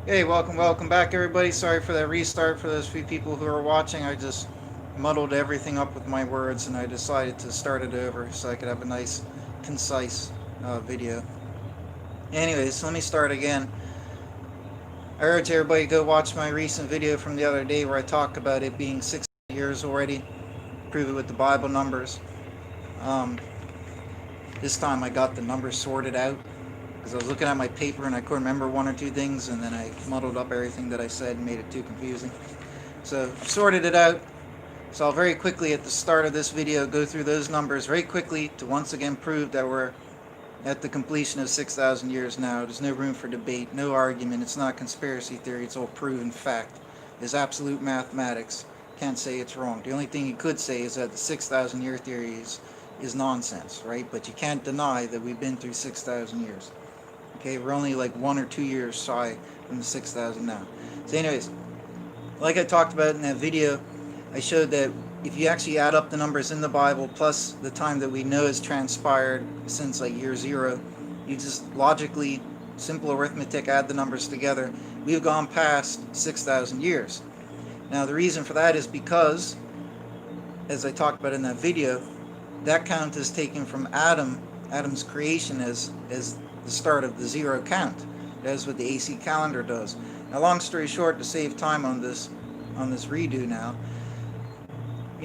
Hey, welcome back, everybody. Sorry for that restart for those few people who are watching. I just muddled everything up with my words, and I decided to start it over so I could have a nice, concise video. Anyways, let me start again. I urge everybody to go watch my recent video from the other day where I talk about it being 6 years already. Prove it with the Bible numbers. Um, this time I got the numbers sorted out because I was looking at my paper and I couldn't remember one or two things, and then I muddled up everything that I said and made it too confusing. So I've sorted it out. So I'll very quickly at the start of this video go through those numbers very quickly to once again prove that we're at the completion of 6,000 years now. There's no room for debate, no argument. It's not conspiracy theory. It's all proven fact. It's absolute mathematics. Can't say it's wrong. The only thing you could say is that the 6,000 year theory is nonsense, right? But you can't deny that we've been through 6,000 years. Okay, we're only like 1 or 2 years shy from the 6,000 now. So anyways, like I talked about in that video, I showed that if you actually add up the numbers in the Bible plus the time that we know has transpired since like year zero, you just logically, simple arithmetic, add the numbers together, we've gone past 6,000 years. Now the reason for that is because, as I talked about in that video, that count is taken from Adam's creation as the start of the zero count. That's what the AC calendar does. Now, long story short, to save time on this redo now,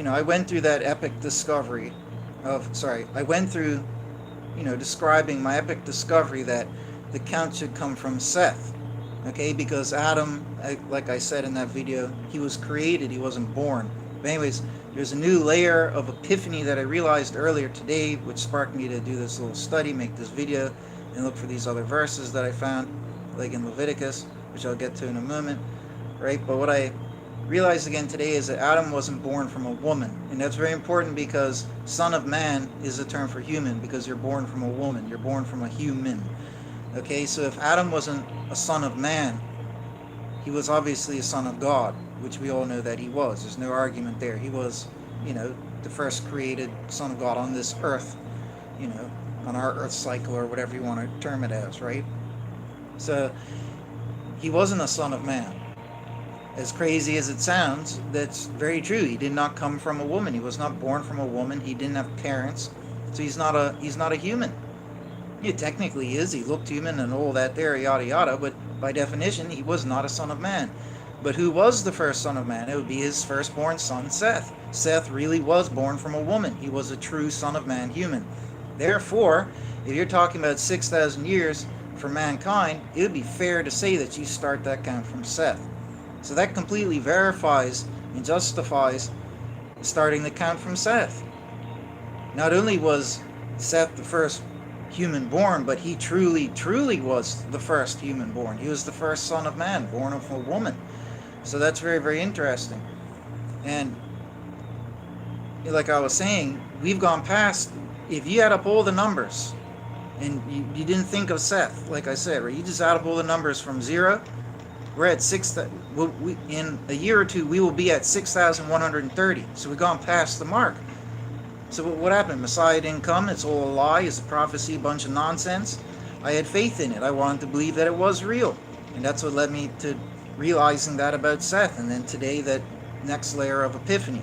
I went through that epic discovery I went through, describing my epic discovery that the count should come from Seth. Okay, because Adam, like I said in that video, he was created, he wasn't born. But anyways, there's a new layer of epiphany that I realized earlier today, which sparked me to do this little study, make this video, and look for these other verses that I found, like in Leviticus, which I'll get to in a moment, right? But what I realized again today is that Adam wasn't born from a woman, and that's very important because son of man is a term for human, because you're born from a woman, you're born from a human. Okay, so if Adam wasn't a son of man, he was obviously a son of God, which we all know that he was. There's no argument there. He was, the first created son of God on this earth, on our earth cycle, or whatever you want to term it as, right? So he wasn't a son of man. As crazy as it sounds, that's very true. He did not come from a woman. He was not born from a woman. He didn't have parents, so he's not a human. He technically is. He looked human and all that there, yada yada. But by definition, he was not a son of man. But who was the first son of man? It would be his firstborn son, Seth. Seth really was born from a woman. He was a true son of man, human. Therefore, if you're talking about 6,000 years for mankind, it would be fair to say that you start that count from Seth. So that completely verifies and justifies starting the count from Seth. Not only was Seth the first human born, but he truly was the first human born. He was the first son of man, born of a woman. So that's very, very interesting. And like I was saying, we've gone past, if you add up all the numbers, and you didn't think of Seth, like I said, right? You just add up all the numbers from zero. We're at in a year or two, we will be at 6,130. So we've gone past the mark. So what happened? Messiah didn't come. It's all a lie. It's a prophecy, a bunch of nonsense. I had faith in it. I wanted to believe that it was real. And that's what led me to realizing that about Seth. And then today, that next layer of epiphany.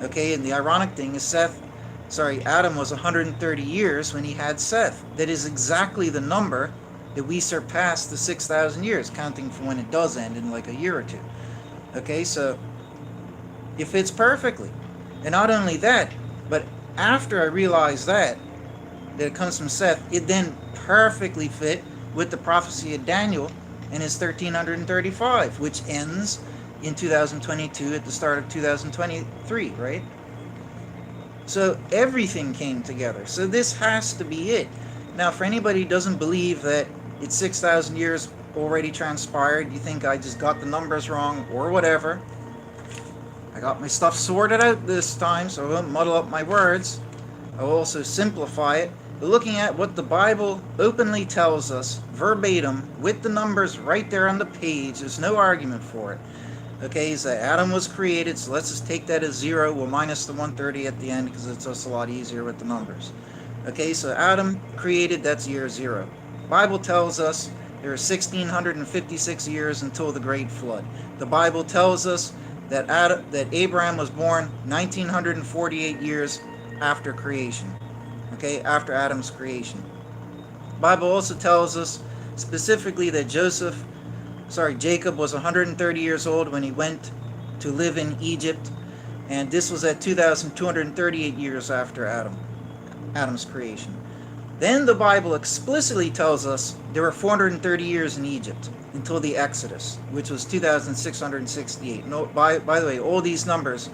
Okay, and the ironic thing is Adam was 130 years when he had Seth. That is exactly the number that we surpassed the 6,000 years, counting from when it does end in like a year or two. Okay, so it fits perfectly. And not only that, but after I realized that it comes from Seth, it then perfectly fit with the prophecy of Daniel and his 1335, which ends in 2022 at the start of 2023, right? So everything came together. So this has to be it. Now, for anybody who doesn't believe that it's 6,000 years already transpired, you think I just got the numbers wrong or whatever, I got my stuff sorted out this time, so I won't muddle up my words. I'll also simplify it. But looking at what the Bible openly tells us, verbatim, with the numbers right there on the page, there's no argument for it. Okay, so Adam was created, so let's just take that as zero. We'll minus the 130 at the end because it's just a lot easier with the numbers. Okay, so Adam created, that's year zero. Bible tells us There are 1,656 years until the Great Flood. The Bible tells us that Abraham was born 1,948 years after creation. Okay, after Adam's creation. The Bible also tells us specifically that Jacob was 130 years old when he went to live in Egypt, and this was at 2,238 years after Adam's creation. Then the Bible explicitly tells us there were 430 years in Egypt until the Exodus, which was 2,668. No, by the way, all these numbers,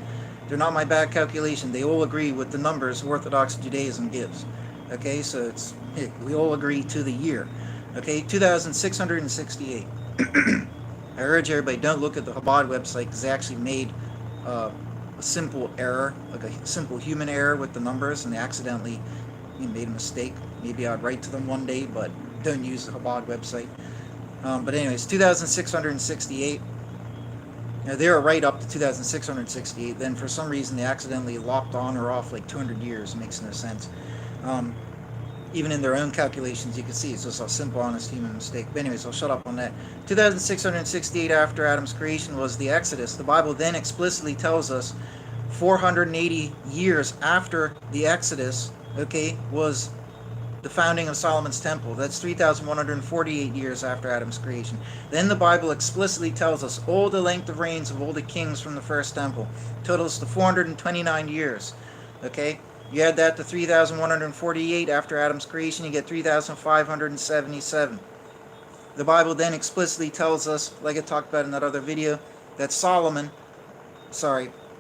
they're not my bad calculation. They all agree with the numbers Orthodox Judaism gives. Okay, so we all agree to the year. Okay, 2,668. I urge everybody, don't look at the Chabad website because they actually made a simple error, like a simple human error with the numbers, and they accidentally made a mistake. Maybe I'd write to them one day, but don't use the Chabad website. But anyways, 2,668. Now, they were right up to 2,668. Then for some reason they accidentally lopped on or off like 200 years. It makes no sense. Even in their own calculations, you can see it's just a simple, honest human mistake. But anyways, I'll shut up on that. 2,668 after Adam's creation was the Exodus. The Bible then explicitly tells us 480 years after the Exodus, okay, was the founding of Solomon's temple. That's 3,148 years after Adam's creation. Then the Bible explicitly tells us all the length of reigns of all the kings from the first temple totals to 429 years. Okay? You add that to 3,148 after Adam's creation, you get 3,577. The Bible then explicitly tells us, like I talked about in that other video, that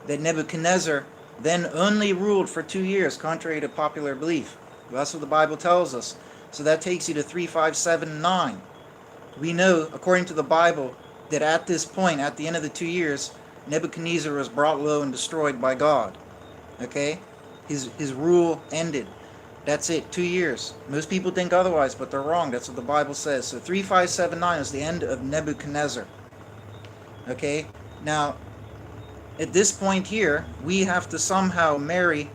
that Nebuchadnezzar then only ruled for 2 years, contrary to popular belief. That's what the Bible tells us. So that takes you to 3,579. We know, according to the Bible, that at this point, at the end of the 2 years, Nebuchadnezzar was brought low and destroyed by God. Okay? His rule ended. That's it, 2 years. Most people think otherwise, but they're wrong. That's what the Bible says. So 3,579 is the end of Nebuchadnezzar. Okay? Now, at this point here, we have to somehow marry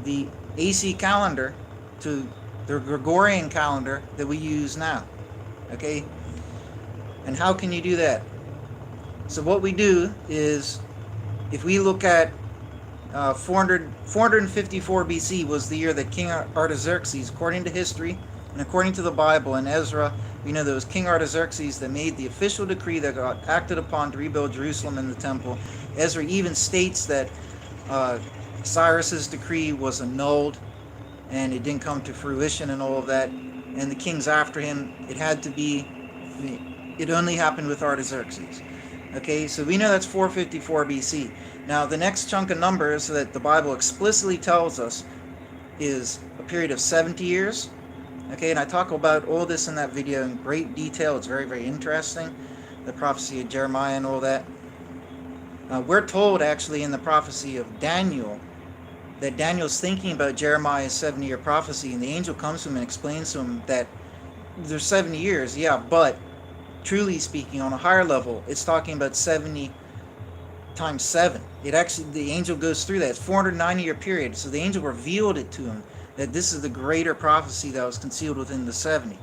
the AC calendar to the Gregorian calendar that we use now. Okay? And how can you do that? So what we do is, if we look at 454 BC was the year that King Artaxerxes, according to history and according to the Bible and Ezra, we know that it was King Artaxerxes that made the official decree that got acted upon to rebuild Jerusalem and the temple. Ezra even states that Cyrus's decree was annulled and it didn't come to fruition and all of that. And the kings after him, it only happened with Artaxerxes. Okay, so we know that's 454 BC. Now, the next chunk of numbers that the Bible explicitly tells us is a period of 70 years. Okay, and I talk about all this in that video in great detail. It's very, very interesting. The prophecy of Jeremiah and all that. We're told, actually, in the prophecy of Daniel, that Daniel's thinking about Jeremiah's 70-year prophecy, and the angel comes to him and explains to him that there's 70 years, yeah, but truly speaking, on a higher level, it's talking about 70 times 7. The angel goes through that. It's 490-year period. So the angel revealed it to him that this is the greater prophecy that was concealed within the 70.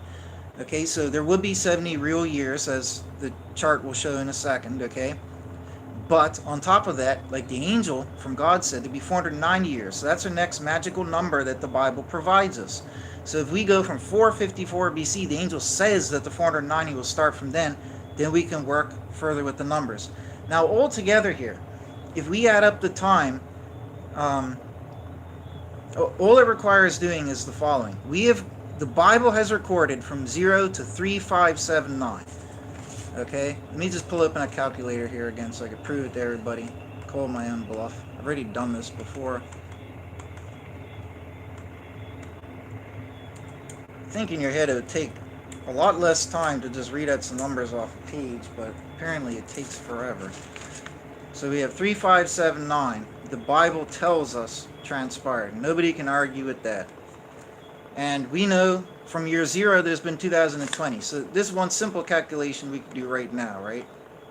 Okay, so there would be 70 real years, as the chart will show in a second, okay? But on top of that, like the angel from God said, there'd be 490 years. So that's our next magical number that the Bible provides us. So if we go from 454 BC, the angel says that the 490 will start from then we can work further with the numbers. Now, all together here, if we add up the time, all it requires doing is the following. The Bible has recorded from 0 to 3,579. Okay? Let me just pull open a calculator here again so I can prove it to everybody. Call my own bluff. I've already done this before. I think in your head it would take a lot less time to just read out some numbers off a page, but apparently it takes forever. So we have 3,579. The Bible tells us transpired. Nobody can argue with that. And we know from year 0 there's been 2020. So this one simple calculation we can do right now, right?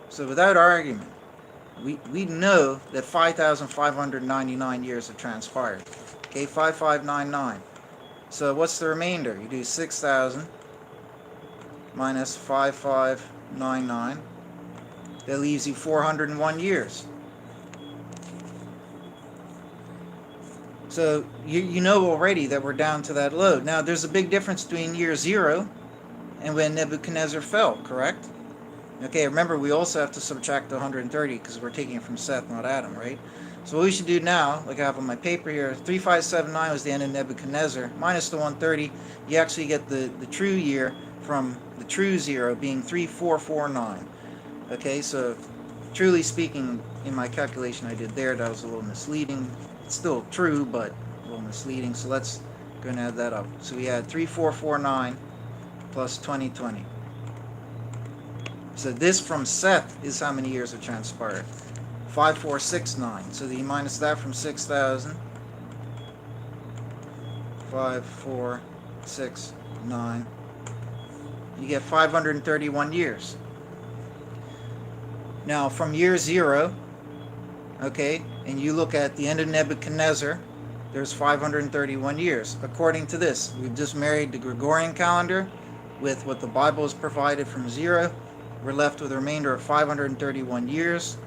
So without argument, we know that 5,599 years have transpired. Okay, 5,599. So what's the remainder? You do 6,000 minus 5599. That leaves you 401 years. So you know already that we're down to that low. Now there's a big difference between year 0 and when Nebuchadnezzar fell, correct? Okay, remember we also have to subtract the 130 because we're taking it from Seth, not Adam, right? So what we should do now, like I have on my paper here, 3579 was the end of Nebuchadnezzar, minus the 130, you actually get the true year from the true 0 being 3449. Okay, so truly speaking, in my calculation I did there, that was a little misleading. It's still true, but a little misleading, so let's go and add that up. So we had 3449 plus 2020. So this from Seth is how many years have transpired. 5469. So you minus that from 6,000. 5469. You get 531 years. Now from year 0, okay, and you look at the end of Nebuchadnezzar, there's 531 years. According to this, we've just married the Gregorian calendar with what the Bible has provided from 0. We're left with a remainder of 531 years.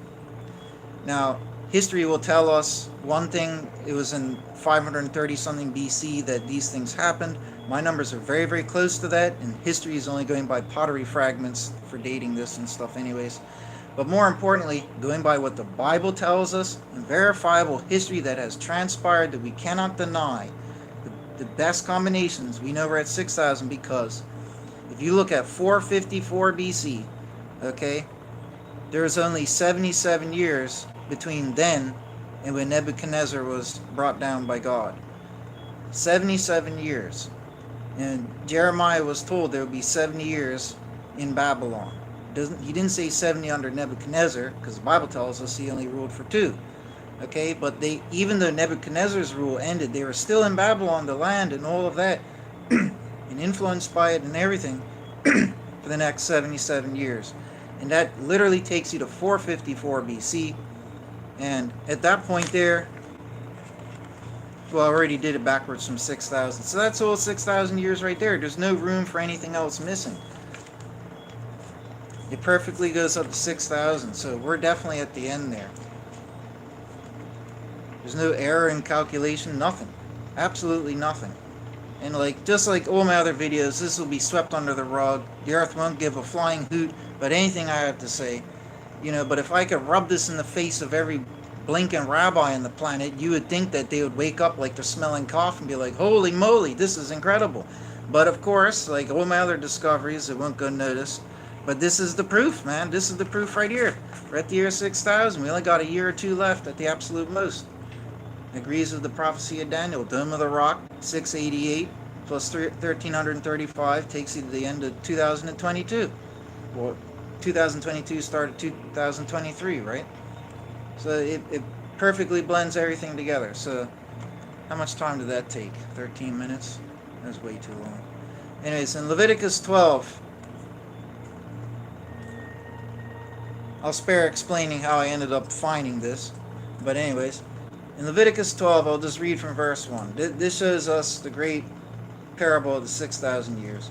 Now, history will tell us one thing. It was in 530 something BC that these things happened. My numbers are very, very close to that, and history is only going by pottery fragments for dating this and stuff anyways. But more importantly, going by what the Bible tells us, and verifiable history that has transpired that we cannot deny, the best combinations, we know we're at 6,000 because if you look at 454 BC, okay, there's only 77 years between then and when Nebuchadnezzar was brought down by God. 77 years. And Jeremiah was told there would be 70 years in Babylon. He didn't say 70 under Nebuchadnezzar, because the Bible tells us he only ruled for 2. Okay, but even though Nebuchadnezzar's rule ended, they were still in Babylon, the land and all of that, and influenced by it and everything for the next 77 years. And that literally takes you to 454 BC. And at that point there, well, I already did it backwards from 6,000. So that's all 6,000 years right there. There's no room for anything else missing. It perfectly goes up to 6,000. So we're definitely at the end there. There's no error in calculation, nothing. Absolutely nothing. And just like all my other videos, this will be swept under the rug. The earth won't give a flying hoot about anything I have to say. But if I could rub this in the face of every blinking rabbi on the planet, you would think that they would wake up like they're smelling coffee and be like, holy moly, this is incredible. But of course, like all my other discoveries, it won't go noticed. But this is the proof, man. This is the proof right here. We're at the year 6,000. We only got a year or 2 left at the absolute most. Agrees with the prophecy of Daniel. Dome of the Rock, 688 plus 1,335 takes you to the end of 2022. Well, 2022 started 2023, right? So it perfectly blends everything together. So how much time did that take? 13 minutes? That was way too long. Anyways, in Leviticus 12, I'll spare explaining how I ended up finding this. But anyways, in Leviticus 12, I'll just read from verse 1. This shows us the great parable of the 6,000 years.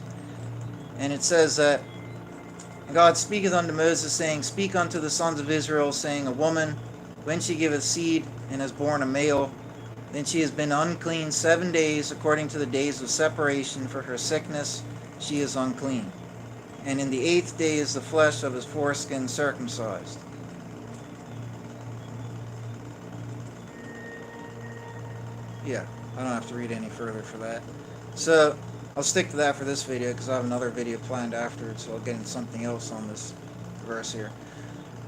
And it says that God speaketh unto Moses, saying, Speak unto the sons of Israel, saying, A woman, when she giveth seed, and has born a male, then she has been unclean 7 days, according to the days of separation, for her sickness she is unclean. And in the 8th day is the flesh of his foreskin circumcised. Yeah, I don't have to read any further for that. So I'll stick to that for this video because I have another video planned afterwards, so I'll get into something else on this verse here.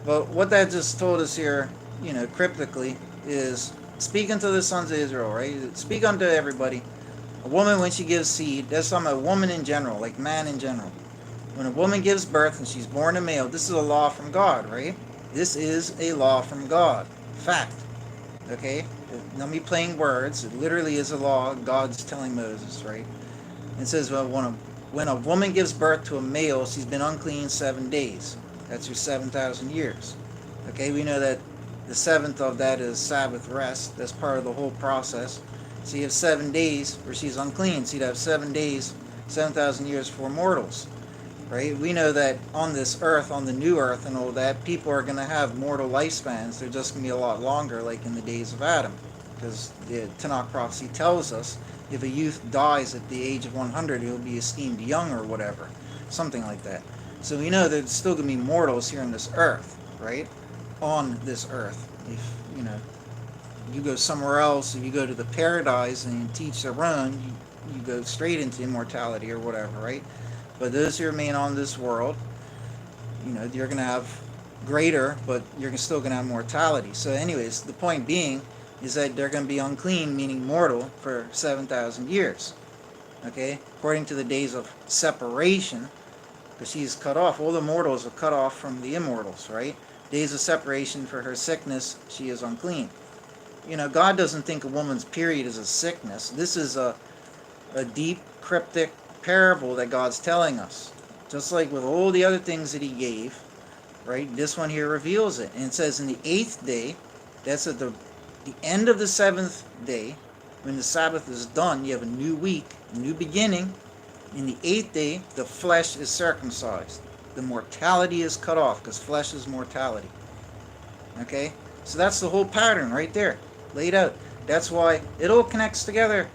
But what that just told us here, cryptically, is speak unto the sons of Israel, right? Speak unto everybody. A woman, when she gives seed, that's talking about a woman in general, like man in general. When a woman gives birth and she's born a male, this is a law from God, right? This is a law from God. Fact. Okay? Not me playing words. It literally is a law God's telling Moses, right? It says, well, when a woman gives birth to a male, she's been unclean 7 days. That's your 7,000 years. Okay, we know that the 7th of that is Sabbath rest. That's part of the whole process. So you have 7 days where she's unclean. So you'd have 7 days, 7,000 years for mortals. right? We know that on this earth, on the new earth and all that, people are going to have mortal lifespans. They're just going to be a lot longer, like in the days of Adam. Because the Tanakh prophecy tells us if a youth dies at the age of 100, he'll be esteemed young or whatever. Something like that. So we know there's still going to be mortals here on this earth, right? On this earth. If, you go somewhere else, if you go to the paradise and you teach their own, you go straight into immortality or whatever, right? But those who remain on this world, you're going to have greater, but you're still going to have mortality. So anyways, the point being is that they're going to be unclean, meaning mortal, for 7,000 years. Okay? According to the days of separation, because she's cut off. All the mortals are cut off from the immortals, right? Days of separation for her sickness, she is unclean. God doesn't think a woman's period is a sickness. This is a deep, cryptic parable that God's telling us. Just like with all the other things that he gave, right? This one here reveals it. And it says in the 8th day, that's at the end of the 7th day, when the Sabbath is done, you have a new week, a new beginning. In the 8th day, the flesh is circumcised. The mortality is cut off, because flesh is mortality. Okay? So that's the whole pattern right there, laid out. That's why it all connects together,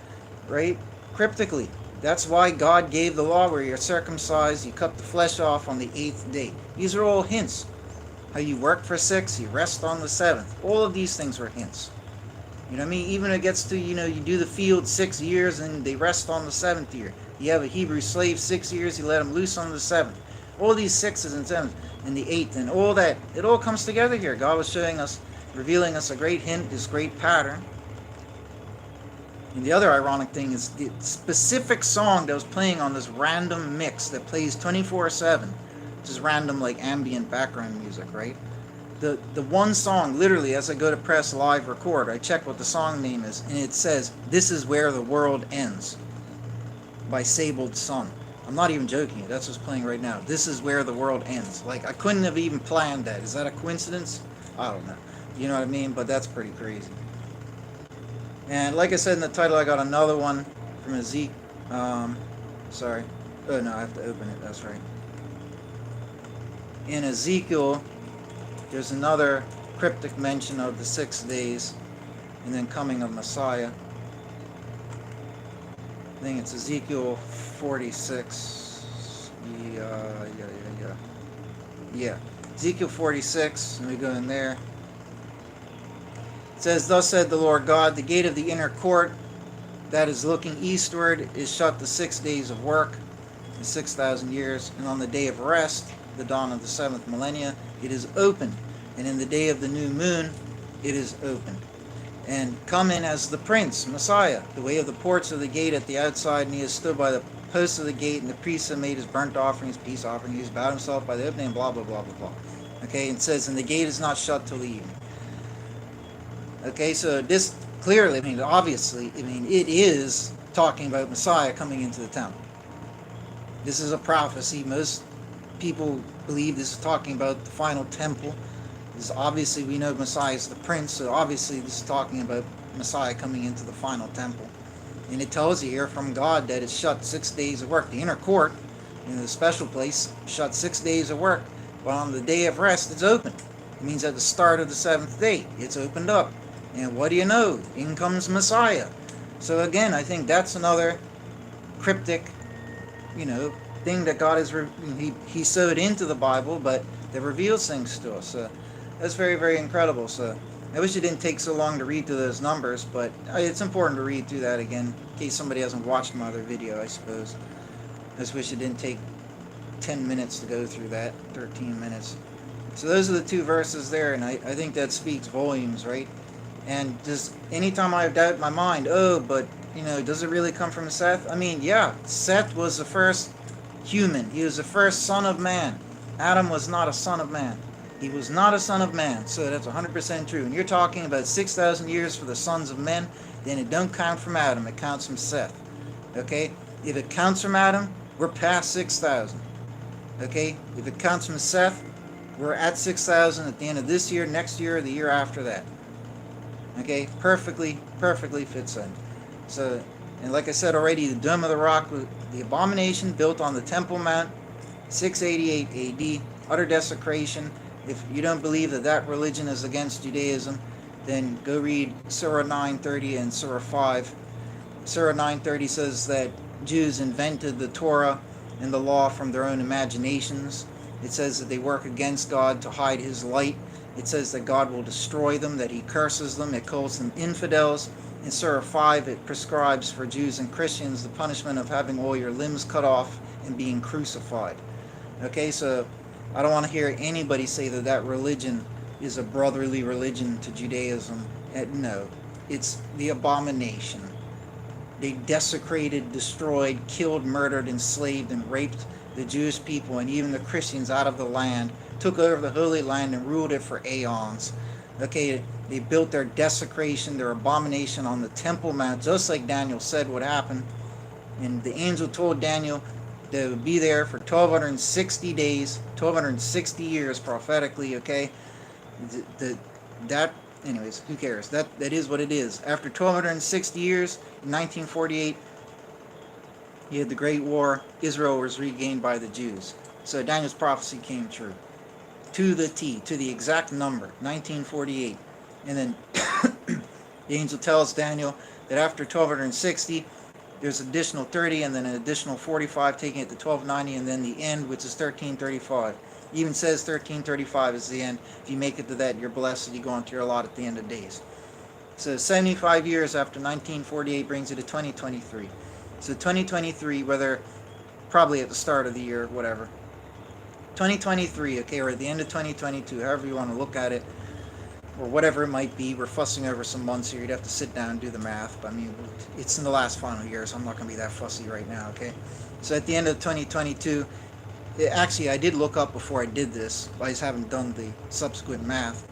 right? Cryptically. That's why God gave the law where you're circumcised, you cut the flesh off on the 8th day. These are all hints. How you work for 6, you rest on the 7th. All of these things are hints. You know what I mean? Even when it gets to, you do the field 6 years and they rest on the 7th year. You have a Hebrew slave 6 years, you let him loose on the 7th. All these 6s and 7s and the 8th and all that, it all comes together here. God was showing us, revealing us a great hint, this great pattern. And the other ironic thing is the specific song that was playing on this random mix that plays 24/7, which is random like ambient background music, right? The one song, literally, as I go to press live record, I check what the song name is, and it says, "This Is Where the World Ends" by Sabled Sun. I'm not even joking. That's what's playing right now. This is where the world ends. Like, I couldn't have even planned that. Is that a coincidence? I don't know. You know what I mean? But that's pretty crazy. And like I said in the title, I got another one from Ezek. Sorry. Oh, no, I have to open it. That's right. In Ezekiel, there's another cryptic mention of the 6 days and then coming of Messiah. I think it's Ezekiel 46. Yeah. Ezekiel 46, and we go in there. It says, "Thus said the Lord God, the gate of the inner court that is looking eastward is shut the 6 days of work, the 6,000 years, and on the day of rest, the dawn of the 7th millennia, it is opened, and in the day of the new moon, it is opened. And come in as the prince, Messiah, the way of the porch of the gate at the outside, and he has stood by the posts of the gate, and the priests have made his burnt offering, his peace offering, he has bowed himself by the opening, blah, blah, blah, blah, blah." Okay, and it says, "And the gate is not shut till the evening." Okay, so this clearly, obviously, it is talking about Messiah coming into the temple. This is a prophecy. Most people believe this is talking about the final temple. This obviously, we know Messiah is the prince, so obviously this is talking about Messiah coming into the final temple. And it tells you here from God that it's shut 6 days of work. The inner court, the special place, shut 6 days of work. But on the day of rest, it's open. It means at the start of the 7th day, it's opened up. And what do you know? In comes Messiah. So again, I think that's another cryptic, thing that God has, he sewed into the Bible, but that reveals things to us. So that's very, very incredible. So I wish it didn't take so long to read through those numbers, but it's important to read through that again, in case somebody hasn't watched my other video, I suppose. I just wish it didn't take 10 minutes to go through that, 13 minutes. So those are the 2 verses there, and I think that speaks volumes, right? And just anytime I doubt in my mind, but, does it really come from Seth? Yeah, Seth was the first human. He was the first son of man. Adam was not a son of man. He was not a son of man, so that's 100% true. And you're talking about 6,000 years for the sons of men, then it don't count from Adam, it counts from Seth. Okay? If it counts from Adam, we're past 6,000. Okay? If it counts from Seth, we're at 6,000 at the end of this year, next year, or the year after that. Okay? Perfectly fits in. So, and like I said already, the Dome of the Rock was the abomination built on the Temple Mount, 688 AD, utter desecration. If you don't believe that that religion is against Judaism, then go read Surah 930 and Surah 5. Surah 930 says that Jews invented the Torah and the law from their own imaginations. It says that they work against God to hide his light. It says that God will destroy them, that he curses them. It calls them infidels. In Surah 5, it prescribes for Jews and Christians the punishment of having all your limbs cut off and being crucified. Okay, so I don't want to hear anybody say that that religion is a brotherly religion to Judaism. No, it's the abomination. They desecrated, destroyed, killed, murdered, enslaved, and raped the Jewish people and even the Christians out of the land, took over the Holy Land and ruled it for aeons. Okay, they built their desecration, their abomination on the Temple Mount, just like Daniel said would happen. And the angel told Daniel they would be there for 1260 days, 1260 years prophetically, okay? That, anyways, who cares? That is what it is. After 1260 years, in 1948, you had the Great War. Israel was regained by the Jews. So Daniel's prophecy came true. To the T, to the exact number, 1948. And then the angel tells Daniel that after 1260, there's additional 30 and then an additional 45, taking it to 1290, and then the end, which is 1335. It even says 1335 is the end. If you make it to that, you're blessed. You go on to your lot at the end of days. So 75 years after 1948 brings you to 2023. So 2023, whether probably at the start of the year, whatever. 2023, okay, or at the end of 2022, however you want to look at it, or whatever it might be. We're fussing over some months here. You'd have to sit down and do the math. But I mean, it's in the last final year, so I'm not going to be that fussy right now, okay? So at the end of 2022, actually, I did look up before I did this. I just haven't done the subsequent math.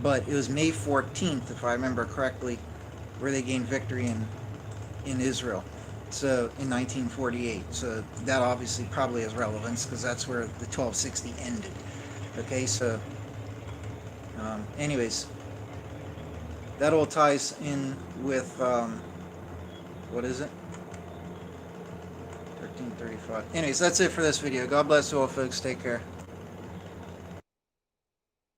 But it was May 14th, if I remember correctly, where they gained victory in Israel. So in 1948. So that obviously probably has relevance because that's where the 1260 ended. Okay, so anyways, that all ties in with what is it? 1335. Anyways, that's it for this video. God bless you all, folks. Take care.